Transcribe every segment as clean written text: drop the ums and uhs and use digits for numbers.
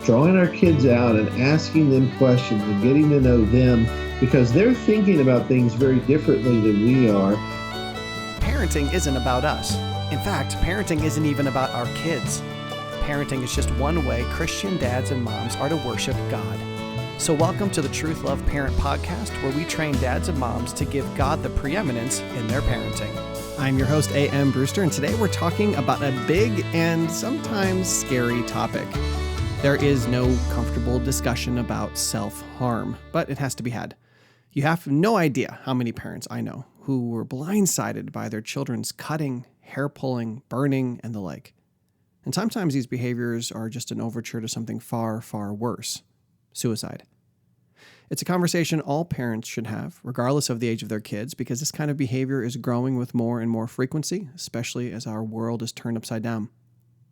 drawing our kids out and asking them questions and getting to know them because they're thinking about things very differently than we are. Parenting isn't about us. In fact, parenting isn't even about our kids. Parenting is just one way Christian dads and moms are to worship God. So welcome to the Truth Love Parent Podcast, where we train dads and moms to give God the preeminence in their parenting. I'm your host, A.M. Brewster, and today we're talking about a big and sometimes scary topic. There is no comfortable discussion about self-harm, but it has to be had. You have no idea how many parents I know who were blindsided by their children's cutting, hair pulling, burning, and the like. And sometimes these behaviors are just an overture to something far, far worse: suicide. It's a conversation all parents should have, regardless of the age of their kids, because this kind of behavior is growing with more and more frequency, especially as our world is turned upside down.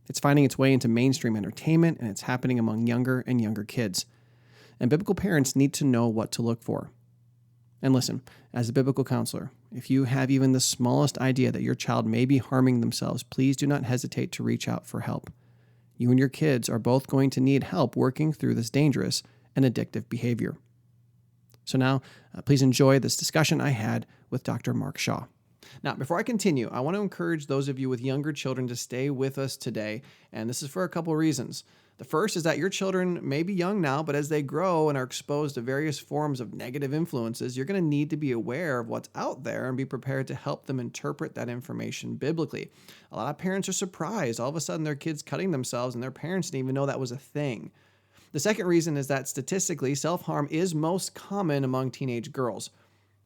It's finding its way into mainstream entertainment, and it's happening among younger and younger kids. And biblical parents need to know what to look for. And listen, as a biblical counselor, if you have even the smallest idea that your child may be harming themselves, please do not hesitate to reach out for help. You and your kids are both going to need help working through this dangerous and addictive behavior. So now, please enjoy this discussion I had with Dr. Mark Shaw. Now, before I continue, I want to encourage those of you with younger children to stay with us today, and this is for a couple of reasons. The first is that your children may be young now, but as they grow and are exposed to various forms of negative influences, you're going to need to be aware of what's out there and be prepared to help them interpret that information biblically. A lot of parents are surprised. All of a sudden, their kids cutting themselves, and their parents didn't even know that was a thing. The second reason is that statistically, self-harm is most common among teenage girls.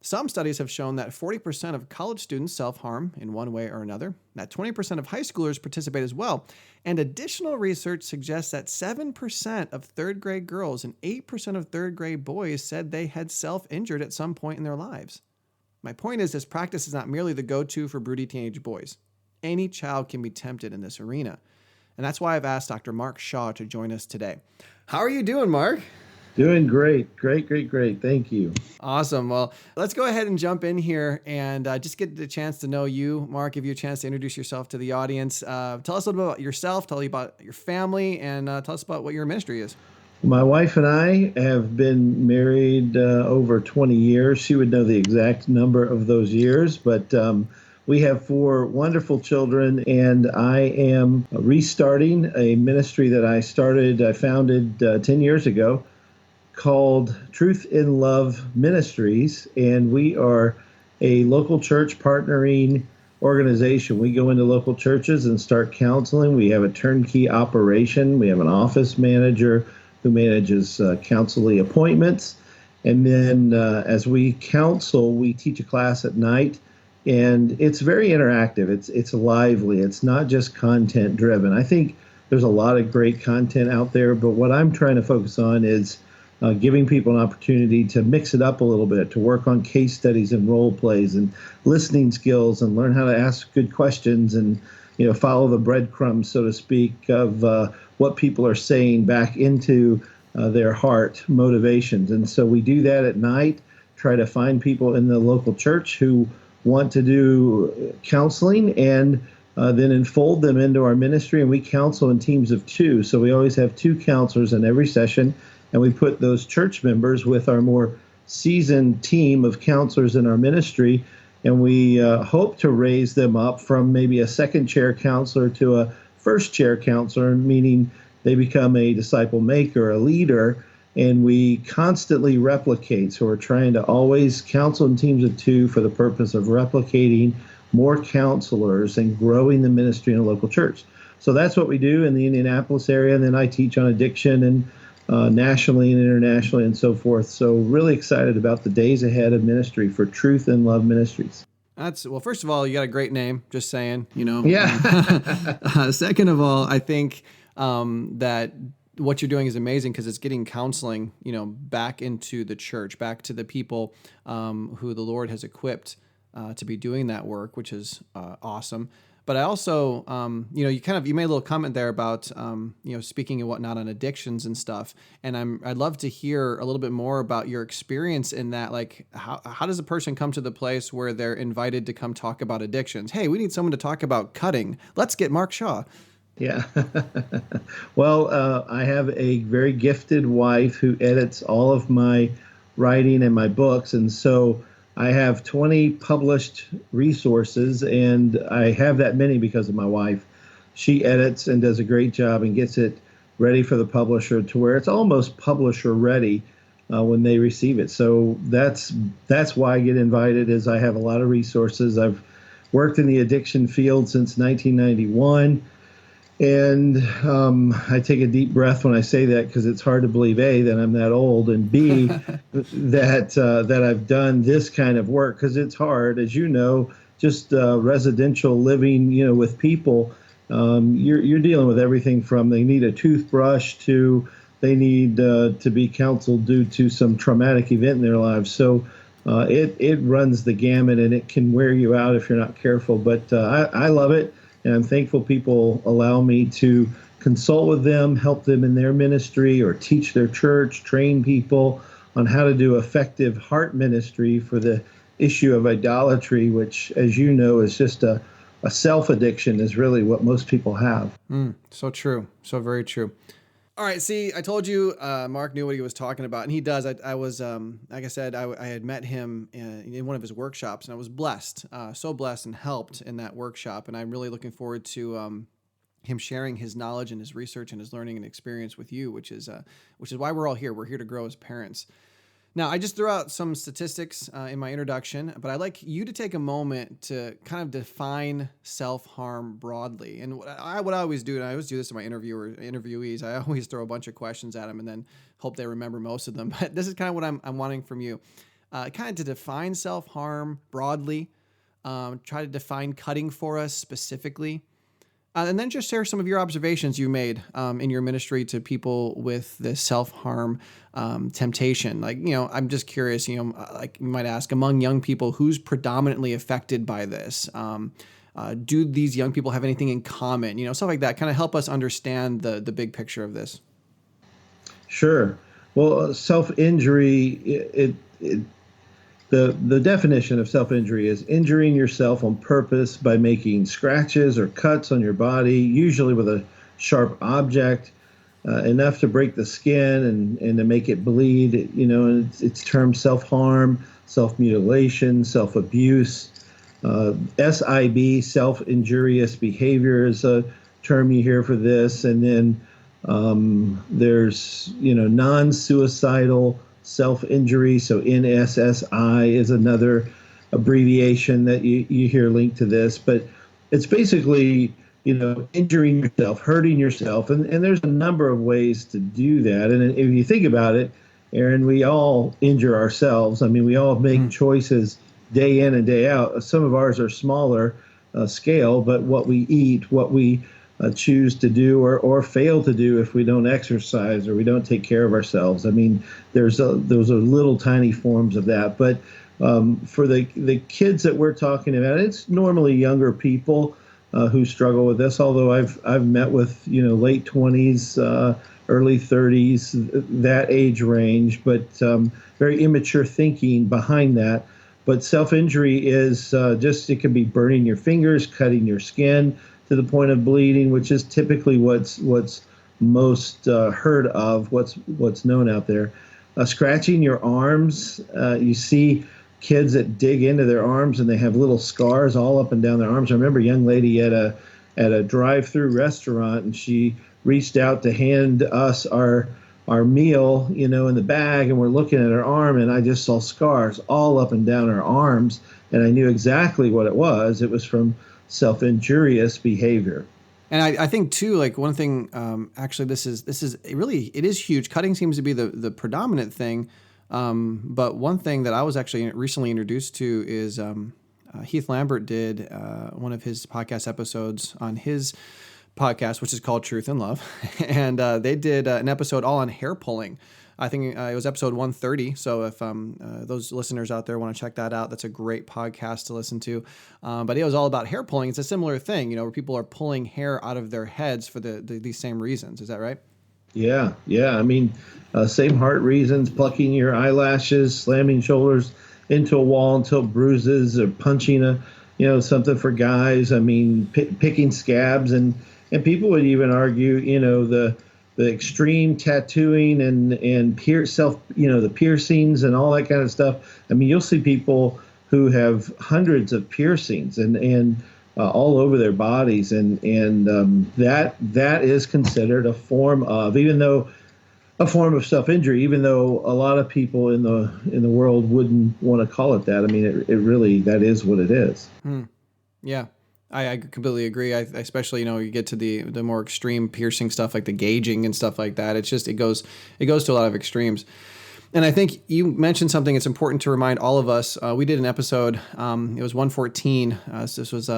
Some studies have shown that 40% of college students self-harm in one way or another, that 20% of high schoolers participate as well, and additional research suggests that 7% of third grade girls and 8% of third grade boys said they had self-injured at some point in their lives. My point is, this practice is not merely the go-to for broody teenage boys. Any child can be tempted in this arena. And that's why I've asked Dr. Mark Shaw to join us today. How are you doing, Mark? Doing great. Great. Thank you. Awesome. Well, let's go ahead and jump in here and just get the chance to know you. Mark, give you a chance to introduce yourself to the audience. Tell us a little bit about yourself, tell you about your family, and tell us about what your ministry is. My wife and I have been married over 20 years. She would know the exact number of those years, but we have 4 wonderful children, and I am restarting a ministry that I founded 10 years ago called Truth in Love Ministries, and we are a local church partnering organization. We go into local churches and start counseling. We have a turnkey operation. We have an office manager who manages counseling appointments, and then as we counsel, we teach a class at night. And it's very interactive. It's lively. It's not just content driven. I think there's a lot of great content out there, but what I'm trying to focus on is giving people an opportunity to mix it up a little bit, to work on case studies and role plays and listening skills and learn how to ask good questions and, follow the breadcrumbs, so to speak, of what people are saying back into their heart motivations. And so we do that at night, try to find people in the local church who want to do counseling and then enfold them into our ministry. And we counsel in teams of 2. So we always have 2 counselors in every session. And we put those church members with our more seasoned team of counselors in our ministry. And we hope to raise them up from maybe a second chair counselor to a first chair counselor, meaning they become a disciple maker, a leader. And we constantly replicate. So we're trying to always counsel in teams of 2 for the purpose of replicating more counselors and growing the ministry in a local church. So that's what we do in the Indianapolis area. And then I teach on addiction and nationally and internationally and so forth. So really excited about the days ahead of ministry for Truth in Love Ministries. Well, first of all, you got a great name, just saying, Yeah. Second of all, I think that what you're doing is amazing because it's getting counseling, back into the church, back to the people who the Lord has equipped to be doing that work, which is awesome. But I also, you made a little comment there about, speaking and whatnot on addictions and stuff. And I'd love to hear a little bit more about your experience in that. Like, how does a person come to the place where they're invited to come talk about addictions? Hey, we need someone to talk about cutting. Let's get Mark Shaw. Yeah. Well, I have a very gifted wife who edits all of my writing and my books. And so I have 20 published resources, and I have that many because of my wife. She edits and does a great job and gets it ready for the publisher to where it's almost publisher ready when they receive it. So that's why I get invited, is I have a lot of resources. I've worked in the addiction field since 1991. And I take a deep breath when I say that, because it's hard to believe, A, that I'm that old, and B, that I've done this kind of work, because it's hard, as you know, just residential living, with people. You're dealing with everything from they need a toothbrush to they need to be counseled due to some traumatic event in their lives. So it runs the gamut, and it can wear you out if you're not careful. But I love it. And I'm thankful people allow me to consult with them, help them in their ministry, or teach their church, train people on how to do effective heart ministry for the issue of idolatry, which, as you know, is just a self-addiction, is really what most people have. So true. So very true. All right. See, I told you Mark knew what he was talking about, and he does. I was, like I said, I had met him in one of his workshops, and I was blessed, so blessed and helped in that workshop. And I'm really looking forward to him sharing his knowledge and his research and his learning and experience with you, which is why we're all here. We're here to grow as parents. Now, I just threw out some statistics in my introduction, but I'd like you to take a moment to kind of define self-harm broadly. And what I always do, and I always do this to my interviewees, I always throw a bunch of questions at them and then hope they remember most of them. But this is kind of what I'm wanting from you. Kind of to define self-harm broadly, try to define cutting for us specifically. And then just share some of your observations you made in your ministry to people with this self-harm temptation. Like, I'm just curious, like you might ask, among young people, who's predominantly affected by this? Do these young people have anything in common? Stuff like that. Kind of help us understand the big picture of this. Sure. Well, self-injury, the definition of self-injury is injuring yourself on purpose by making scratches or cuts on your body, usually with a sharp object, enough to break the skin and to make it bleed. And it's termed self-harm, self-mutilation, self-abuse. SIB, self-injurious behavior, is a term you hear for this. And then there's, non-suicidal self-injury. So NSSI is another abbreviation that you hear linked to this. But it's basically, injuring yourself, hurting yourself. And there's a number of ways to do that. And if you think about it, Aaron, we all injure ourselves. I mean, we all make choices day in and day out. Some of ours are smaller scale, but what we eat, what we choose to do or fail to do if we don't exercise or we don't take care of ourselves. I mean, those are little tiny forms of that. But for the kids that we're talking about, it's normally younger people who struggle with this. Although I've met with late 20s, early 30s, that age range, but very immature thinking behind that. But self-injury is it can be burning your fingers, cutting your skin to the point of bleeding, which is typically what's most heard of, what's known out there. Scratching your arms, you see kids that dig into their arms and they have little scars all up and down their arms. I remember a young lady at a drive-through restaurant, and she reached out to hand us our meal, in the bag, and we're looking at her arm, and I just saw scars all up and down her arms, and I knew exactly what it was. It was from self-injurious behavior. And I think too, like one thing, actually, this is really, it is huge. Cutting seems to be the predominant thing. But one thing that I was actually recently introduced to is Heath Lambert did one of his podcast episodes on his podcast, which is called Truth and Love. And they did an episode all on hair pulling. I think it was episode 130. So if those listeners out there want to check that out, that's a great podcast to listen to. But it was all about hair pulling. It's a similar thing, where people are pulling hair out of their heads for these same reasons. Is that right? Yeah. I mean, same heart reasons: plucking your eyelashes, slamming shoulders into a wall until bruises, or punching something for guys. I mean, picking scabs and and people would even argue, the extreme tattooing and the piercings and all that kind of stuff. I mean, you'll see people who have hundreds of piercings and all over their bodies, and that is considered a form of, a form of self-injury, even though a lot of people in the world wouldn't want to call it that. I mean, it really, that is what it is. Yeah. I completely agree. Especially, you get to the more extreme piercing stuff like the gauging and stuff like that. It's just, it goes to a lot of extremes. And I think you mentioned something it's important to remind all of us. We did an episode, it was 114. This was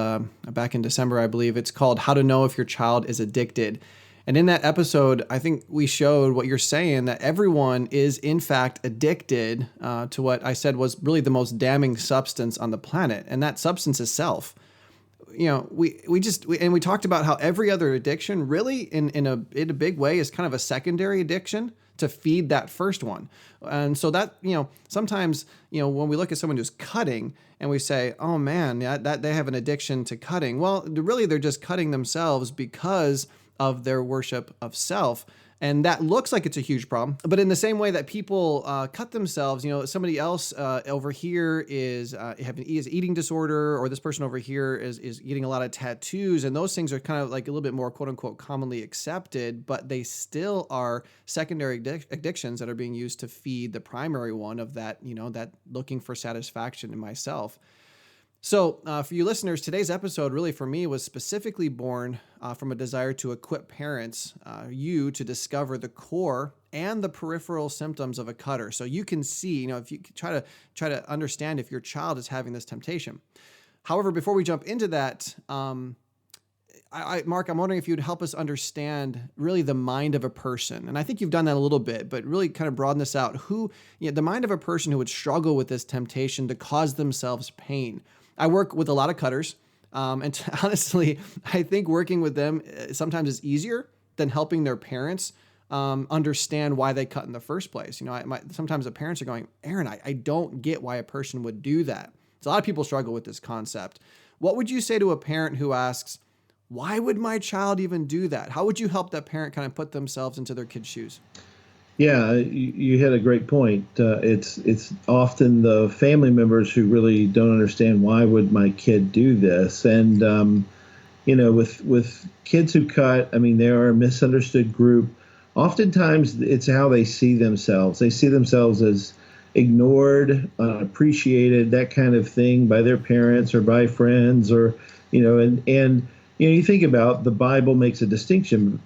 back in December, I believe. It's called How to Know If Your Child is Addicted. And in that episode, I think we showed what you're saying, that everyone is in fact addicted to what I said was really the most damning substance on the planet. And that substance is self. We talked about how every other addiction really in a big way is kind of a secondary addiction to feed that first one. And so that, sometimes, when we look at someone who's cutting and we say, oh man, yeah, that they have an addiction to cutting. Well, really they're just cutting themselves because of their worship of self. And that looks like it's a huge problem. But in the same way that people cut themselves, somebody else over here is eating disorder, or this person over here is getting a lot of tattoos. And those things are kind of like a little bit more, quote unquote, commonly accepted, but they still are secondary addictions that are being used to feed the primary one of that, that looking for satisfaction in myself. So for you listeners, today's episode really for me was specifically born from a desire to equip parents, you to discover the core and the peripheral symptoms of a cutter. So you can see, if you try to understand if your child is having this temptation. However, before we jump into that, Mark, I'm wondering if you'd help us understand really the mind of a person. And I think you've done that a little bit, but really kind of broaden this out. The mind of a person who would struggle with this temptation to cause themselves pain. I work with a lot of cutters, and honestly, I think working with them sometimes is easier than helping their parents understand why they cut in the first place. Sometimes the parents are going, Aaron, I don't get why a person would do that. So a lot of people struggle with this concept. What would you say to a parent who asks, why would my child even do that? How would you help that parent kind of put themselves into their kid's shoes? Yeah, you had a great point. It's often the family members who really don't understand, why would my kid do this? And with kids who cut, I mean, they are a misunderstood group. Oftentimes, it's how they see themselves. They see themselves as ignored, unappreciated, that kind of thing by their parents or by friends, or you think about, the Bible makes a distinction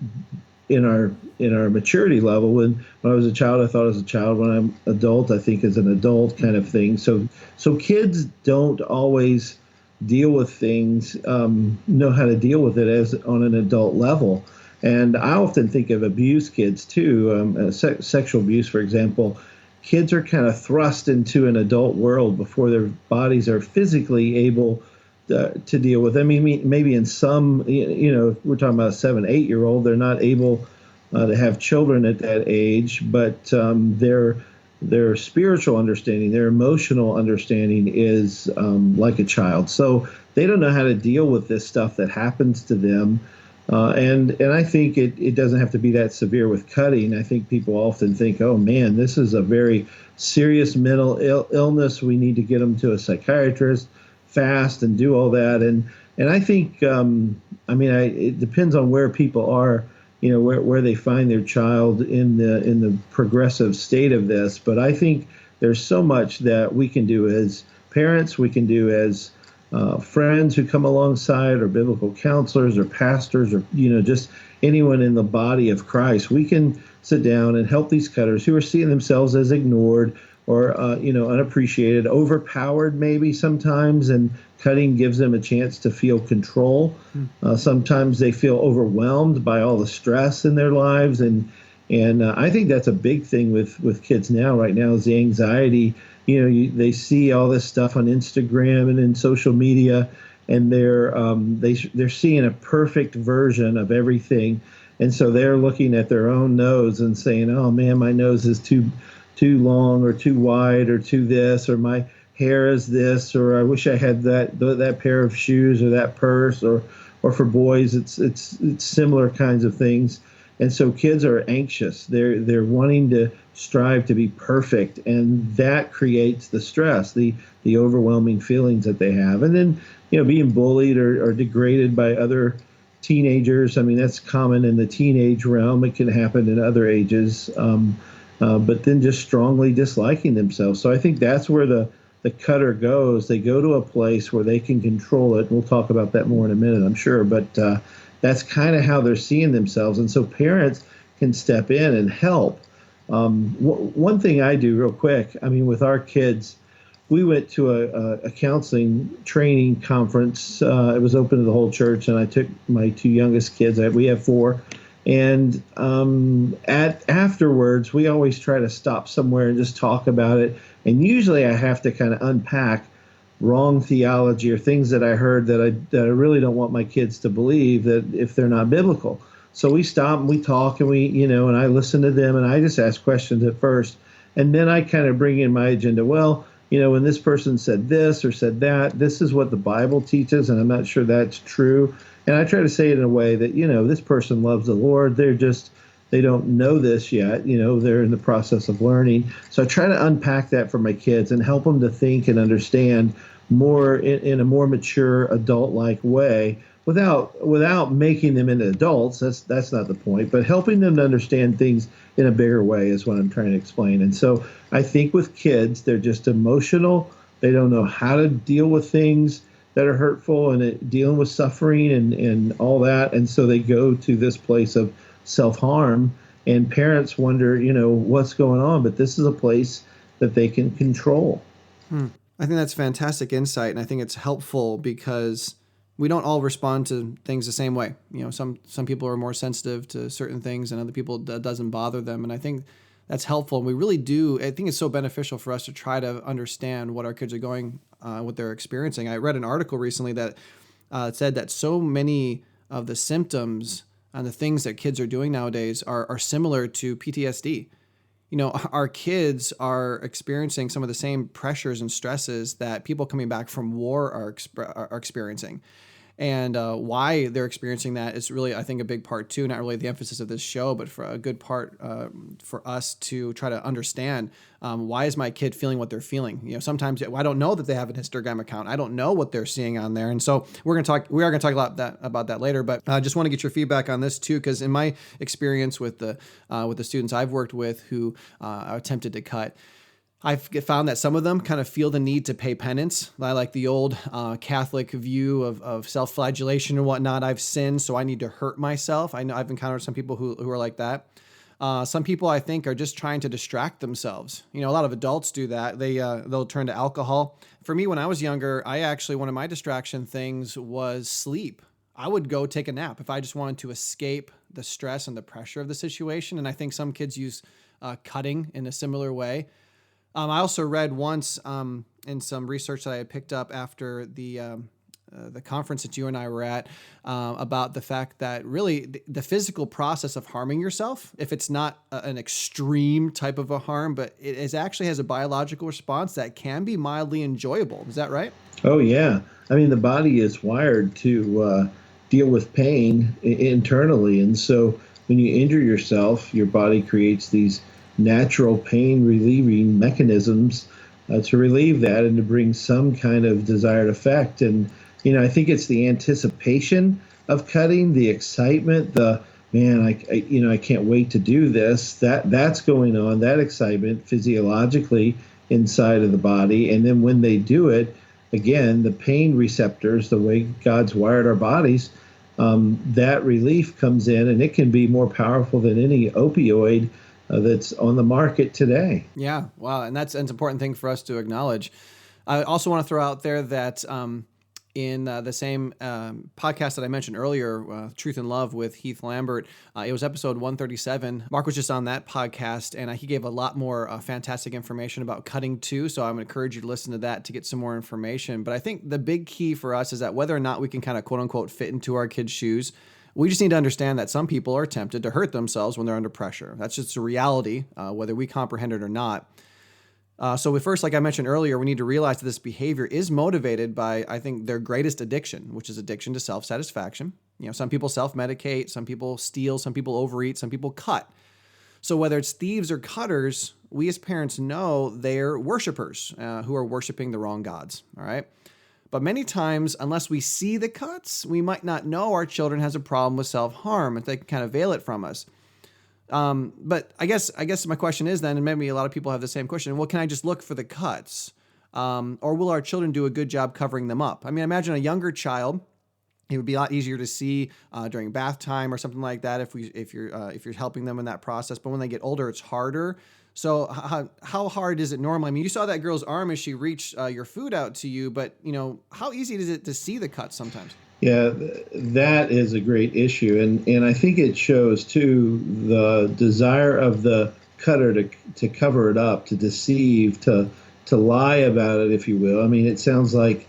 in our maturity level. When I was a child, I thought as a child. When I'm adult, I think as an adult, kind of thing. So kids don't always deal with things, know how to deal with it as on an adult level. And I often think of abused kids too. Sexual abuse, for example. Kids are kind of thrust into an adult world before their bodies are physically able to deal with. I mean, maybe in some, we're talking about a 7-8-year-old, they're not able to have children at that age, but their spiritual understanding, their emotional understanding is like a child. So they don't know how to deal with this stuff that happens to them. And I think it doesn't have to be that severe with cutting. I think people often think, oh man, this is a very serious mental illness. We need to get them to a psychiatrist fast and do all that. And I think, it depends on where people are, where they find their child in the progressive state of this. But I think there's so much that we can do as parents, we can do as friends who come alongside, or biblical counselors, or pastors, or just anyone in the body of Christ. We can sit down and help these cutters who are seeing themselves as ignored, or unappreciated, overpowered maybe sometimes, and cutting gives them a chance to feel control. Sometimes they feel overwhelmed by all the stress in their lives, and I think that's a big thing with kids right now is the anxiety. They see all this stuff on Instagram and in social media, and they're seeing a perfect version of everything, and so they're looking at their own nose and saying, "Oh man, my nose is too long, or too wide, or too this, or my hair is this, or I wish I had that pair of shoes, or that purse, or or for boys, it's similar kinds of things. And so kids are anxious. They're wanting to strive to be perfect, and that creates the stress, the overwhelming feelings that they have. And then, being bullied or degraded by other teenagers. I mean, that's common in the teenage realm. It can happen in other ages. But then just strongly disliking themselves. So I think that's where the cutter goes. They go to a place where they can control it. We'll talk about that more in a minute, I'm sure. But that's kind of how they're seeing themselves. And so parents can step in and help. One thing I do real quick, I mean, with our kids, we went to a counseling training conference. It was open to the whole church, and I took my two youngest kids. We have four. And afterwards, we always try to stop somewhere and just talk about it. And usually I have to kind of unpack wrong theology or things that I heard that I really don't want my kids to believe, that if they're not biblical. So we stop and we talk, and and I listen to them, and I just ask questions at first. And then I kind of bring in my agenda. Well, when this person said this or said that, this is what the Bible teaches, and I'm not sure that's true. And I try to say it in a way that, this person loves the Lord. They don't know this yet. They're in the process of learning. So I try to unpack that for my kids and help them to think and understand more in a more mature, adult-like way without making them into adults. That's not the point, but helping them to understand things in a bigger way is what I'm trying to explain. And so I think with kids, they're just emotional. They don't know how to deal with things that are hurtful and dealing with suffering and all that. And so they go to this place of self-harm, and parents wonder, what's going on, but this is a place that they can control. I think that's fantastic insight. And I think it's helpful because we don't all respond to things the same way. Some people are more sensitive to certain things, and other people that doesn't bother them. And I think that's helpful. We really do. I think it's so beneficial for us to try to understand what our kids are going, what they're experiencing. I read an article recently that said that so many of the symptoms and the things that kids are doing nowadays are similar to PTSD. Our kids are experiencing some of the same pressures and stresses that people coming back from war are experiencing. And why they're experiencing that is really, I think, a big part too, not really the emphasis of this show, but for a good part for us to try to understand why is my kid feeling what they're feeling. Sometimes I don't know that they have an Instagram account. I don't know what they're seeing on there. And so we are going to talk about that later, but I just want to get your feedback on this too, because in my experience with the students I've worked with who are tempted to cut, I've found that some of them kind of feel the need to pay penance. I like the old Catholic view of self-flagellation and whatnot. I've sinned, so I need to hurt myself. I know I've encountered some people who are like that. Some people, I think, are just trying to distract themselves. A lot of adults do that. They'll turn to alcohol. For me, when I was younger, one of my distraction things was sleep. I would go take a nap if I just wanted to escape the stress and the pressure of the situation. And I think some kids use cutting in a similar way. I also read once in some research that I had picked up after the conference that you and I were at about the fact that really the physical process of harming yourself, if it's not an extreme type of a harm, but it actually has a biological response that can be mildly enjoyable. Is that right? Oh, yeah. I mean, the body is wired to deal with pain internally. And so when you injure yourself, your body creates these natural pain relieving mechanisms to relieve that and to bring some kind of desired effect. And, I think it's the anticipation of cutting, the excitement, I can't wait to do this. That's going on, that excitement physiologically inside of the body. And then when they do it, again, the pain receptors, the way God's wired our bodies, that relief comes in, and it can be more powerful than any opioid that's on the market today. Yeah, wow, and that's an important thing for us to acknowledge. I also want to throw out there that in the same podcast that I mentioned earlier, Truth and Love with Heath Lambert, it was episode 137. Mark was just on that podcast, and he gave a lot more fantastic information about cutting too, so I would encourage you to listen to that to get some more information. But I think the big key for us is that whether or not we can kind of quote-unquote fit into our kids' shoes, we just need to understand that some people are tempted to hurt themselves when they're under pressure. That's just a reality, whether we comprehend it or not. So we first, like I mentioned earlier, we need to realize that this behavior is motivated by, I think, their greatest addiction, which is addiction to self-satisfaction. Some people self-medicate, some people steal, some people overeat, some people cut. So whether it's thieves or cutters, we as parents know they're worshipers who are worshiping the wrong gods, all right? But many times, unless we see the cuts, we might not know our children has a problem with self-harm, if they can kind of veil it from us. But I guess my question is then, and maybe a lot of people have the same question, well, can I just look for the cuts? Or will our children do a good job covering them up? I mean, imagine a younger child. It would be a lot easier to see during bath time or something like that if you're helping them in that process. But when they get older, it's harder. So how hard is it normally? I mean, you saw that girl's arm as she reached your food out to you, but how easy is it to see the cuts sometimes? Yeah, that is a great issue, and I think it shows too the desire of the cutter to cover it up, to deceive, to lie about it, if you will. I mean, it sounds like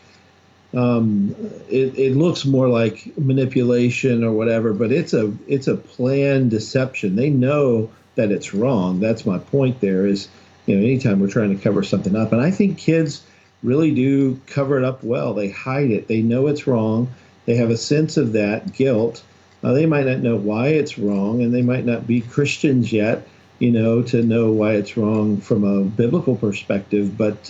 it looks more like manipulation or whatever, but it's a planned deception. They know that it's wrong. That's my point. There is, anytime we're trying to cover something up, and I think kids really do cover it up well. They hide it. They know it's wrong. They have a sense of that guilt. They might not know why it's wrong, and they might not be Christians yet, to know why it's wrong from a biblical perspective. But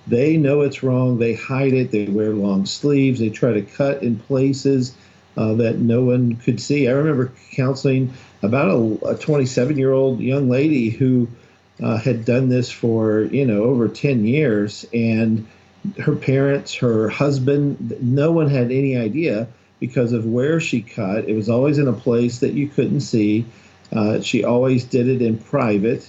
they know it's wrong. They hide it. They wear long sleeves. They try to cut in places that no one could see. I remember counseling about a 27-year-old young lady who had done this for, over 10 years, and her parents, her husband, no one had any idea because of where she cut. It was always in a place that you couldn't see. She always did it in private,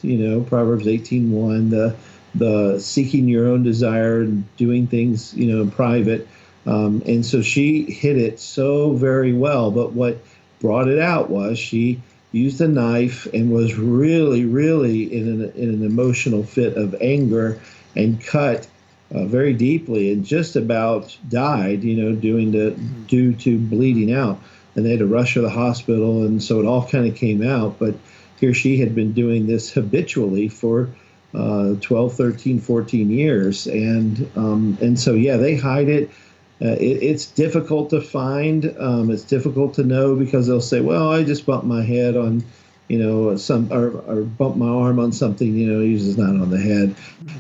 Proverbs 18:1, the seeking your own desire and doing things, in private. And so she hid it so very well. But what brought it out was she used a knife and was really, really in an emotional fit of anger and cut very deeply and just about died, due to bleeding out. And they had to rush her to the hospital, and so it all kind of came out. But here she had been doing this habitually for 12, 13, 14 years. And so, yeah, they hide it. It's difficult to find. It's difficult to know because they'll say, well, I just bumped my head on, or bumped my arm on something, usually it's not on the head,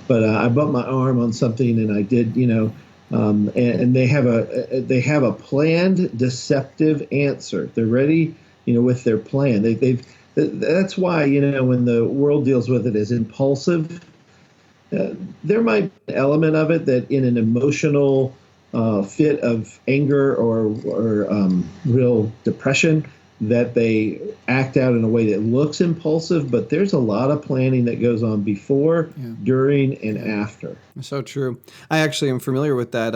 but I bumped my arm on something and I did, and they have a planned deceptive answer. They're ready, with their plan. That's why, when the world deals with it as impulsive, there might be an element of it that in an emotional fit of anger or real depression, that they act out in a way that looks impulsive, but there's a lot of planning that goes on before, during, and after. So true. I actually am familiar with that.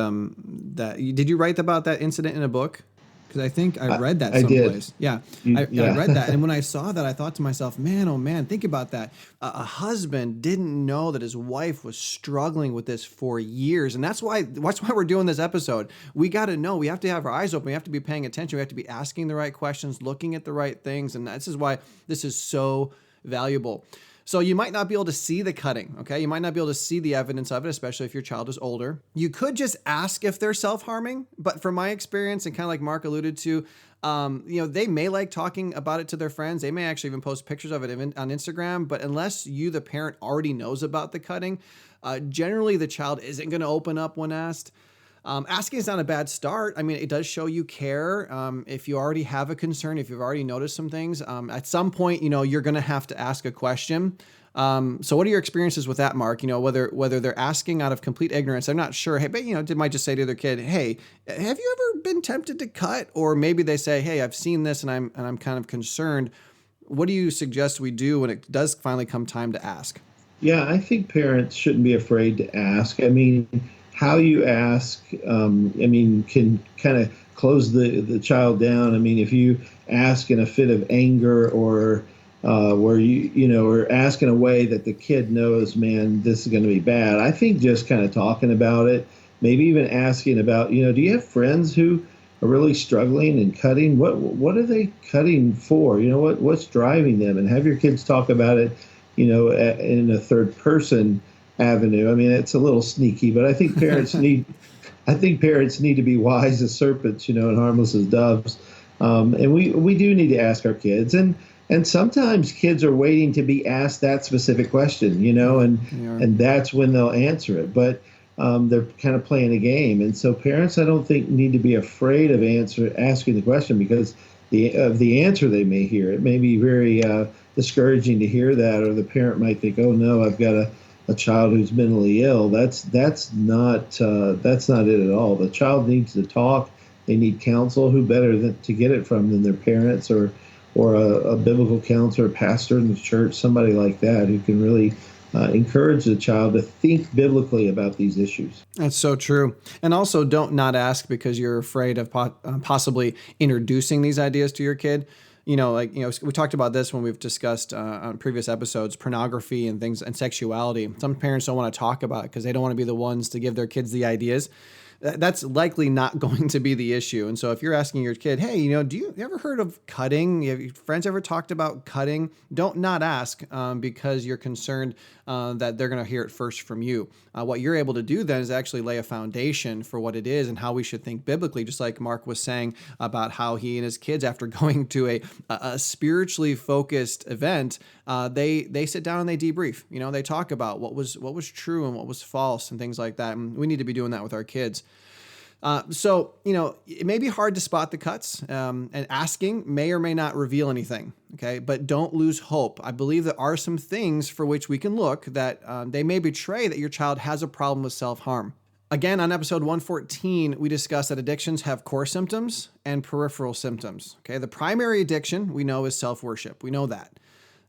Did you write about that incident in a book? Because I think I read that someplace. I read that. And when I saw that, I thought to myself, man, oh man, think about that. A husband didn't know that his wife was struggling with this for years. And that's why we're doing this episode. We got to know. We have to have our eyes open. We have to be paying attention. We have to be asking the right questions, looking at the right things. And this is why this is so valuable. So you might not be able to see the cutting, okay? You might not be able to see the evidence of it, especially if your child is older. You could just ask if they're self-harming, but from my experience, and kind of like Mark alluded to, they may like talking about it to their friends. They may actually even post pictures of it on Instagram, but unless you, the parent, already knows about the cutting, generally the child isn't going to open up when asked. Asking is not a bad start. I mean, it does show you care. If you already have a concern, if you've already noticed some things, at some point, you're going to have to ask a question. So what are your experiences with that, Mark? Whether they're asking out of complete ignorance, they're not sure. Hey, but they might just say to their kid, "Hey, have you ever been tempted to cut?" Or maybe they say, "Hey, I've seen this and I'm kind of concerned." What do you suggest we do when it does finally come time to ask? Yeah, I think parents shouldn't be afraid to ask. I mean, how you ask, can kind of close the child down. I mean, if you ask in a fit of anger or where or ask in a way that the kid knows, man, this is going to be bad. I think just kind of talking about it, maybe even asking about, do you have friends who are really struggling and cutting? What are they cutting for? What's driving them? And have your kids talk about it, in a third person. avenue. I mean, it's a little sneaky, but I think parents need to be wise as serpents, and harmless as doves. And we do need to ask our kids, and sometimes kids are waiting to be asked that specific question, and that's when they'll answer it. But they're kind of playing a game, and so parents, I don't think, need to be afraid of asking the question, because the answer they may hear, it may be very discouraging to hear that, or the parent might think, oh no, I've got a child who's mentally ill. That's not it at all. The child needs to talk. They need counsel. Who better to get it from than their parents or a biblical counselor, a pastor in the church, somebody like that who can really encourage the child to think biblically about these issues. That's so true. And also, don't not ask because you're afraid of possibly introducing these ideas to your kid. We talked about this when we've discussed on previous episodes, pornography and things and sexuality. Some parents don't want to talk about it because they don't want to be the ones to give their kids the ideas. That's likely not going to be the issue. And so if you're asking your kid, hey, do you ever heard of cutting? Have your friends ever talked about cutting? Don't not ask because you're concerned that they're going to hear it first from you. What you're able to do then is actually lay a foundation for what it is and how we should think biblically, just like Mark was saying about how he and his kids, after going to a spiritually focused event, they sit down and they debrief. They talk about what was true and what was false and things like that. And we need to be doing that with our kids. So, it may be hard to spot the cuts, and asking may or may not reveal anything. Okay. But don't lose hope. I believe there are some things for which we can look that they may betray that your child has a problem with self-harm. Again, on episode 114, we discussed that addictions have core symptoms and peripheral symptoms. Okay. The primary addiction we know is self-worship. We know that.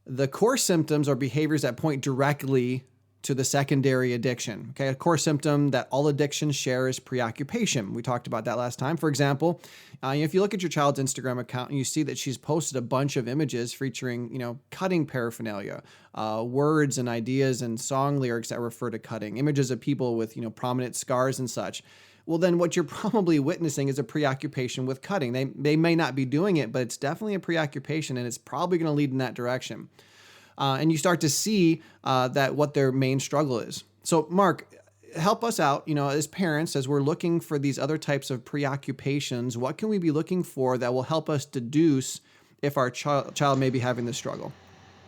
The core symptoms are behaviors that point directly to the secondary addiction. Okay, a core symptom that all addictions share is preoccupation. We talked about that last time. For example, if you look at your child's Instagram account and you see that she's posted a bunch of images featuring, cutting paraphernalia, words and ideas and song lyrics that refer to cutting, images of people with, prominent scars and such. Well, then what you're probably witnessing is a preoccupation with cutting. They may not be doing it, but it's definitely a preoccupation, and it's probably going to lead in that direction. And you start to see that what their main struggle is. So, Mark, help us out, as parents, as we're looking for these other types of preoccupations. What can we be looking for that will help us deduce if our child may be having this struggle?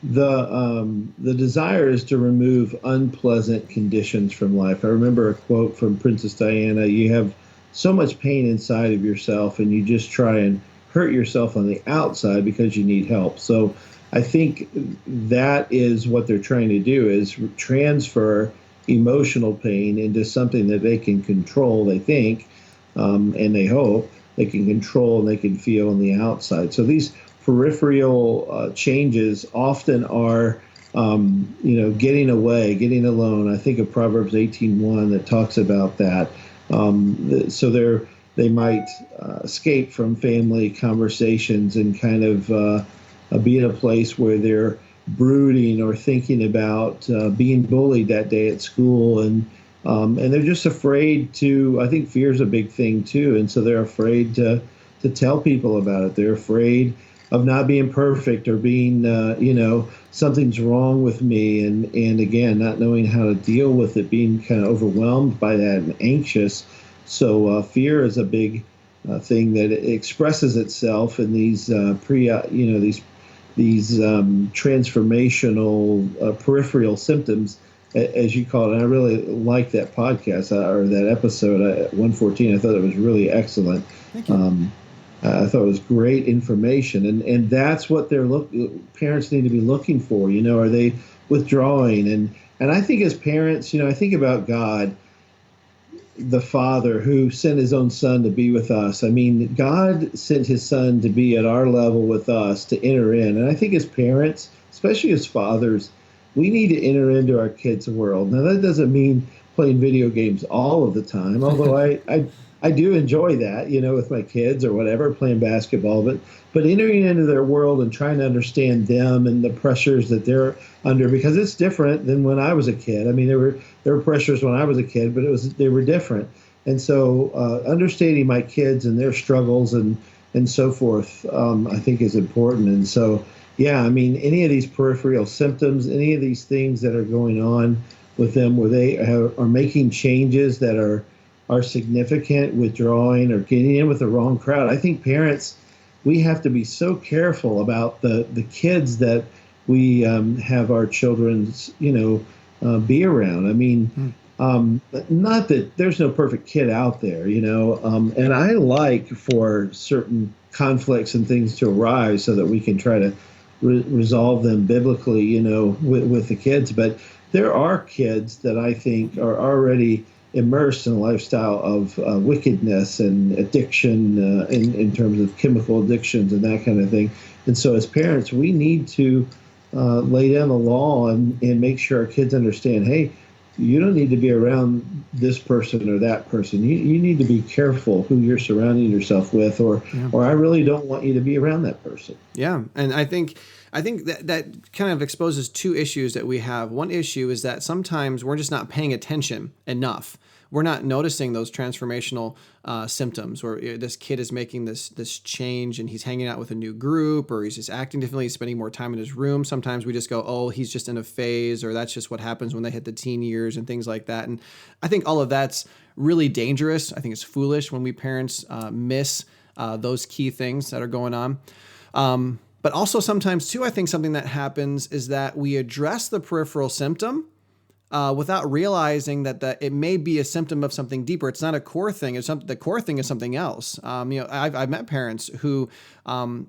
The desire is to remove unpleasant conditions from life. I remember a quote from Princess Diana: you have so much pain inside of yourself, and you just try and hurt yourself on the outside because you need help. So I think that is what they're trying to do, is transfer emotional pain into something that they can control, they think, and they hope they can control and they can feel on the outside. So these peripheral changes often are, getting away, getting alone. I think of Proverbs 18:1 that talks about that. So they might escape from family conversations and kind of be in a place where they're brooding or thinking about being bullied that day at school, and they're just afraid to. I think fear is a big thing too, and so they're afraid to tell people about it. They're afraid of not being perfect or being, something's wrong with me, and again, not knowing how to deal with it, being kind of overwhelmed by that and anxious. So fear is a big thing that expresses itself in these these transformational peripheral symptoms, as you call it. And I really like that podcast or that episode 114. I thought it was really excellent. Thank you. I thought it was great information, and that's what parents need to be looking for. Are they withdrawing? And I think as parents, I think about God, the Father who sent his own Son to be with us. I mean, God sent his Son to be at our level with us, to enter in. And I think as parents, especially as fathers, we need to enter into our kids' world. Now, that doesn't mean playing video games all of the time, although I do enjoy that, with my kids or whatever, playing basketball. But entering into their world and trying to understand them and the pressures that they're under, because it's different than when I was a kid. I mean, there were pressures when I was a kid, but they were different. And so understanding my kids and their struggles and so forth, I think is important. And so, yeah, I mean, any of these peripheral symptoms, any of these things that are going on, with them where they are making changes that are significant, withdrawing or getting in with the wrong crowd. I think parents, we have to be so careful about the kids that we have our children's, be around. I mean, Hmm. not that there's no perfect kid out there, and I like for certain conflicts and things to arise so that we can try to resolve them biblically, with the kids. But there are kids that I think are already immersed in a lifestyle of wickedness and addiction in terms of chemical addictions and that kind of thing. And so, as parents, we need to lay down the law and make sure our kids understand, hey, you don't need to be around this person or that person. You need to be careful who you're surrounding yourself with, Yeah. or I really don't want you to be around that person. Yeah, and I think that kind of exposes two issues that we have. One issue is that sometimes we're just not paying attention enough. We're not noticing those transformational symptoms, where this kid is making this change and he's hanging out with a new group, or he's just acting differently, he's spending more time in his room. Sometimes we just go, oh, he's just in a phase, or that's just what happens when they hit the teen years and things like that. And I think all of that's really dangerous. I think it's foolish when we parents miss those key things that are going on. But also sometimes too, I think something that happens is that we address the peripheral symptom without realizing that it may be a symptom of something deeper. It's not a core thing. The core thing is something else. I've met parents who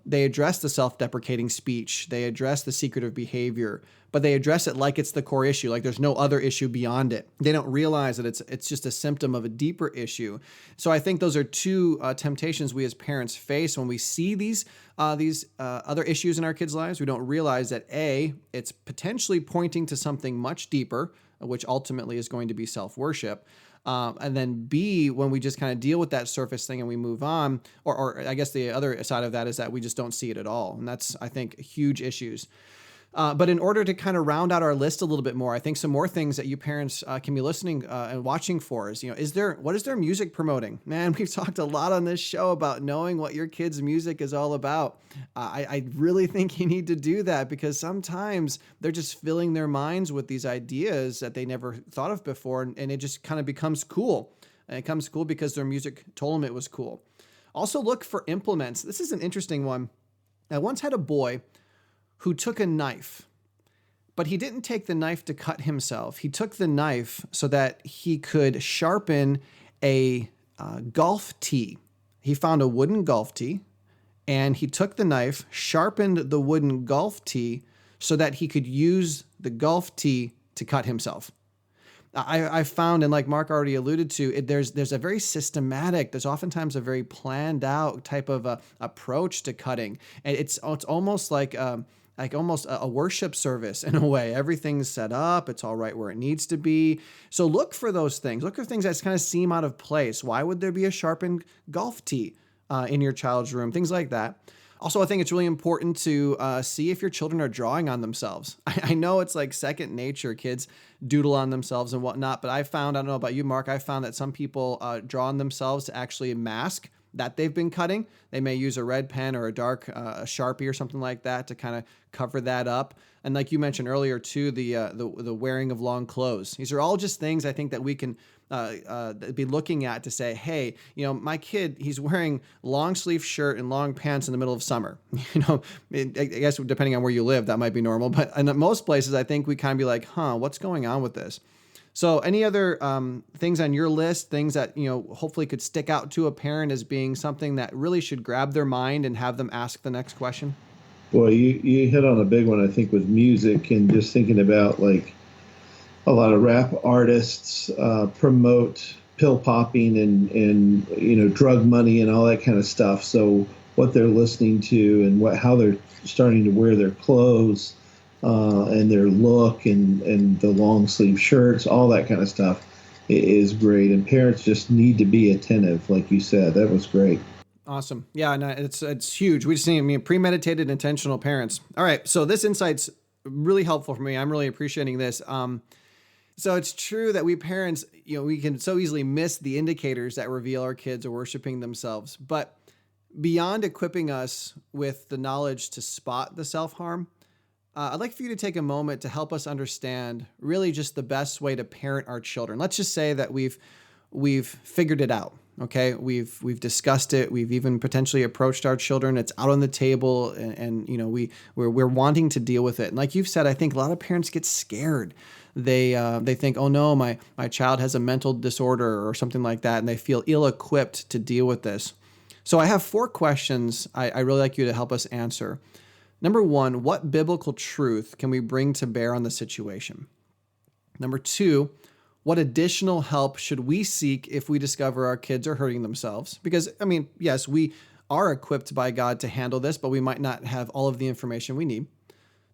they address the self-deprecating speech, they address the secretive behavior, but they address it like it's the core issue, like there's no other issue beyond it. They don't realize that it's just a symptom of a deeper issue. So I think those are two temptations we as parents face when we see these other issues in our kids' lives. We don't realize that A, it's potentially pointing to something much deeper, which ultimately is going to be self-worship. And then B, when we just kind of deal with that surface thing and we move on, or I guess the other side of that is that we just don't see it at all. And that's, I think, huge issues. But in order to kind of round out our list a little bit more, I think some more things that you parents can be listening and watching for is, what is their music promoting? Man, we've talked a lot on this show about knowing what your kids' music is all about. I really think you need to do that, because sometimes they're just filling their minds with these ideas that they never thought of before, and it just kind of becomes cool. And it becomes cool because their music told them it was cool. Also look for implements. This is an interesting one. I once had a boy who took a knife, but he didn't take the knife to cut himself. He took the knife so that he could sharpen a golf tee. He found a wooden golf tee, and he took the knife, sharpened the wooden golf tee so that he could use the golf tee to cut himself. I found, and like Mark already alluded to, there's a very systematic, there's oftentimes a very planned out type of approach to cutting. And it's almost like almost a worship service in a way. Everything's set up. It's all right where it needs to be. So look for those things. Look for things that kind of seem out of place. Why would there be a sharpened golf tee in your child's room? Things like that. Also, I think it's really important to see if your children are drawing on themselves. I know it's like second nature. Kids doodle on themselves and whatnot, but I don't know about you, Mark, I found that some people draw on themselves to actually mask that they've been cutting. They may use a red pen or a dark Sharpie or something like that to kind of cover that up. And like you mentioned earlier too, the wearing of long clothes. These are all just things I think that we can be looking at to say, hey, my kid, he's wearing long sleeve shirt and long pants in the middle of summer. I guess depending on where you live, that might be normal. But in most places, I think we kind of be like, what's going on with this? So any other things on your list, things that, hopefully could stick out to a parent as being something that really should grab their mind and have them ask the next question? Boy, you hit on a big one, I think, with music, and just thinking about like a lot of rap artists promote pill popping and drug money and all that kind of stuff. So what they're listening to and how they're starting to wear their clothes and their look and the long sleeve shirts, all that kind of stuff is great. And parents just need to be attentive, like you said. That was great. Awesome. Yeah, and it's huge. We just need premeditated, intentional parents. All right, so this insight's really helpful for me. I'm really appreciating this. So it's true that we parents, we can so easily miss the indicators that reveal our kids are worshiping themselves. But beyond equipping us with the knowledge to spot the self-harm, I'd like for you to take a moment to help us understand really just the best way to parent our children. Let's just say that we've figured it out. Okay, we've discussed it. We've even potentially approached our children. It's out on the table, and we're wanting to deal with it. And like you've said, I think a lot of parents get scared. They think, oh no, my child has a mental disorder or something like that, and they feel ill-equipped to deal with this. So I have 4 questions I really like you to help us answer. Number 1, what biblical truth can we bring to bear on the situation? Number 2, what additional help should we seek if we discover our kids are hurting themselves? Because, I mean, yes, we are equipped by God to handle this, but we might not have all of the information we need.